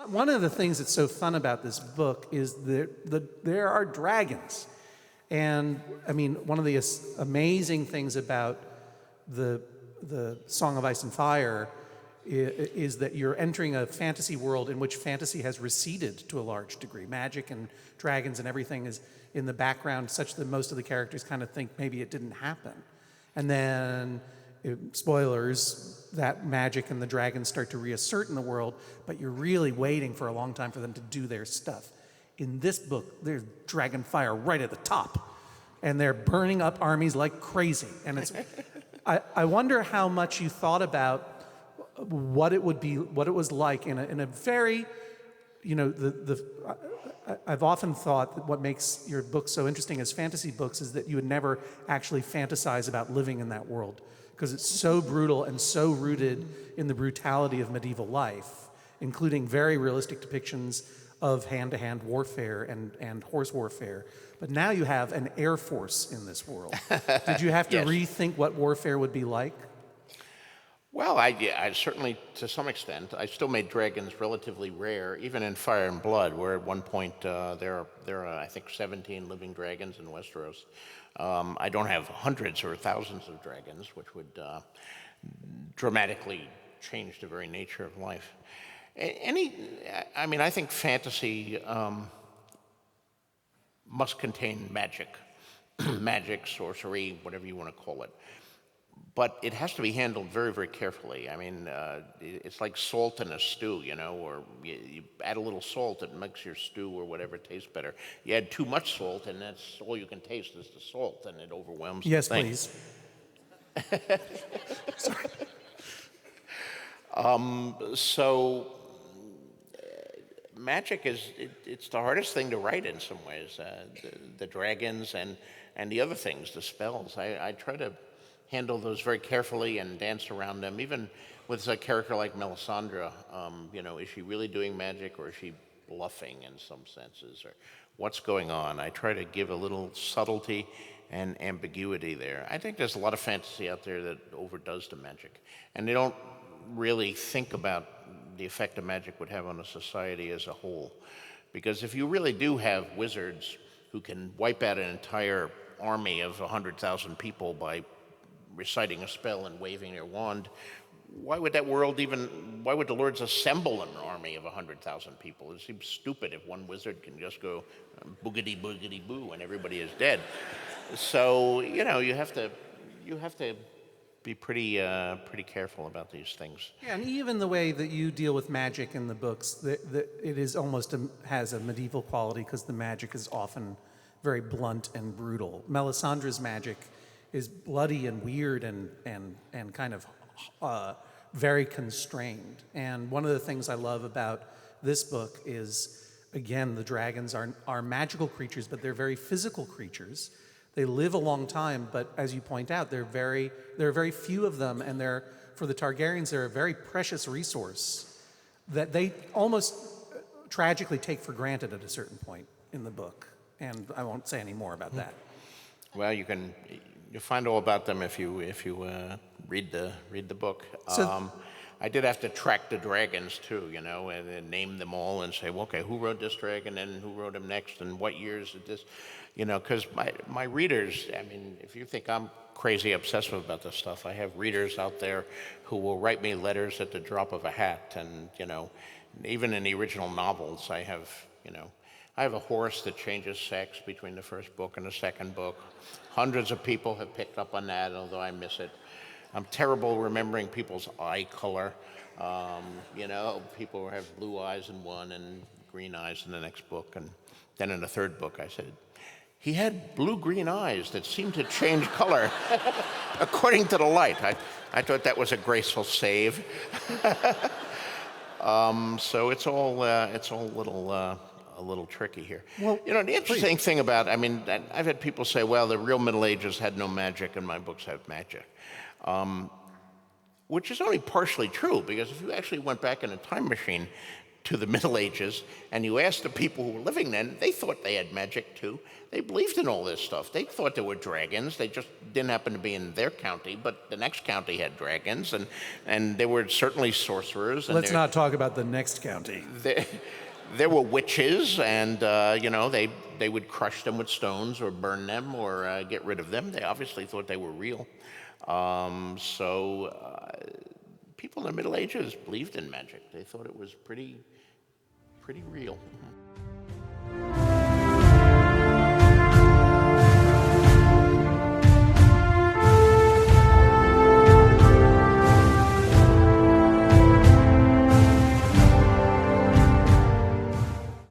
One of the things that's so fun about this book is there are dragons. And I mean, one of the amazing things about the Song of Ice and Fire is that you're entering a fantasy world in which fantasy has receded to a large degree. Magic and dragons and everything is in the background such that most of the characters kind of think maybe it didn't happen. And then, spoilers, that magic and the dragons start to reassert in the world, but you're really waiting for a long time for them to do their stuff. In this book, there's dragon fire right at the top, and they're burning up armies like crazy. And it's, I wonder how much you thought about what it would be, what it was like in a very, I've often thought that what makes your books so interesting as fantasy books is that you would never actually fantasize about living in that world, because it's so brutal and so rooted in the brutality of medieval life, including very realistic depictions of hand-to-hand warfare and horse warfare. But now you have an air force in this world. Did you have to Yes. rethink what warfare would be like? Well, I certainly, to some extent, I still made dragons relatively rare, even in Fire and Blood, where at one point there are, I think, 17 living dragons in Westeros. I don't have hundreds or thousands of dragons, which would dramatically change the very nature of life. I think fantasy must contain magic, magic, sorcery, whatever you want to call it. But it has to be handled very, very carefully. I mean, it's like salt in a stew, or you add a little salt, it makes your stew or whatever taste better. You add too much salt, and that's all you can taste is the salt, and it overwhelms the thing. Yes, please. Sorry. So magic it's the hardest thing to write in some ways. The dragons and the other things, the spells. I try to handle those very carefully and dance around them. Even with a character like Melisandre, is she really doing magic or is she bluffing in some senses? Or what's going on? I try to give a little subtlety and ambiguity there. I think there's a lot of fantasy out there that overdoes the magic. And they don't really think about the effect a magic would have on a society as a whole. Because if you really do have wizards who can wipe out an entire army of 100,000 people by reciting a spell and waving their wand, why would the lords assemble an army of 100,000 people? It seems stupid if one wizard can just go boogity boogity boo and everybody is dead. So, you have to be pretty careful about these things. Yeah, and even the way that you deal with magic in the books, it is almost has a medieval quality because the magic is often very blunt and brutal. Melisandre's magic is bloody and weird and kind of very constrained. And one of the things I love about this book is, again, the dragons are magical creatures, but they're very physical creatures. They live a long time, but as you point out, there are very few of them, and for the Targaryens, they're a very precious resource that they almost tragically take for granted at a certain point in the book. And I won't say any more about that. Well, you'll find all about them if you read the book. So, I did have to track the dragons too, and name them all and say, well, okay, who wrote this dragon and who wrote him next and what years did this, because my readers, if you think I'm crazy obsessive about this stuff, I have readers out there who will write me letters at the drop of a hat, and even in the original novels, I have a horse that changes sex between the first book and the second book. Hundreds of people have picked up on that, although I miss it. I'm terrible remembering people's eye color. People have blue eyes in one and green eyes in the next book. And then in the third book, I said, he had blue-green eyes that seemed to change color according to the light. I thought that was a graceful save. So it's all a little tricky here. Well, the interesting thing about, I've had people say, well, the real Middle Ages had no magic and my books have magic. Which is only partially true, because if you actually went back in a time machine, to the Middle Ages, and you asked the people who were living then, they thought they had magic too. They believed in all this stuff. They thought there were dragons. They just didn't happen to be in their county, but the next county had dragons, and there were certainly sorcerers. And Let's not talk about the next county. there were witches, and they would crush them with stones or burn them or get rid of them. They obviously thought they were real. People in the Middle Ages believed in magic. They thought it was pretty real.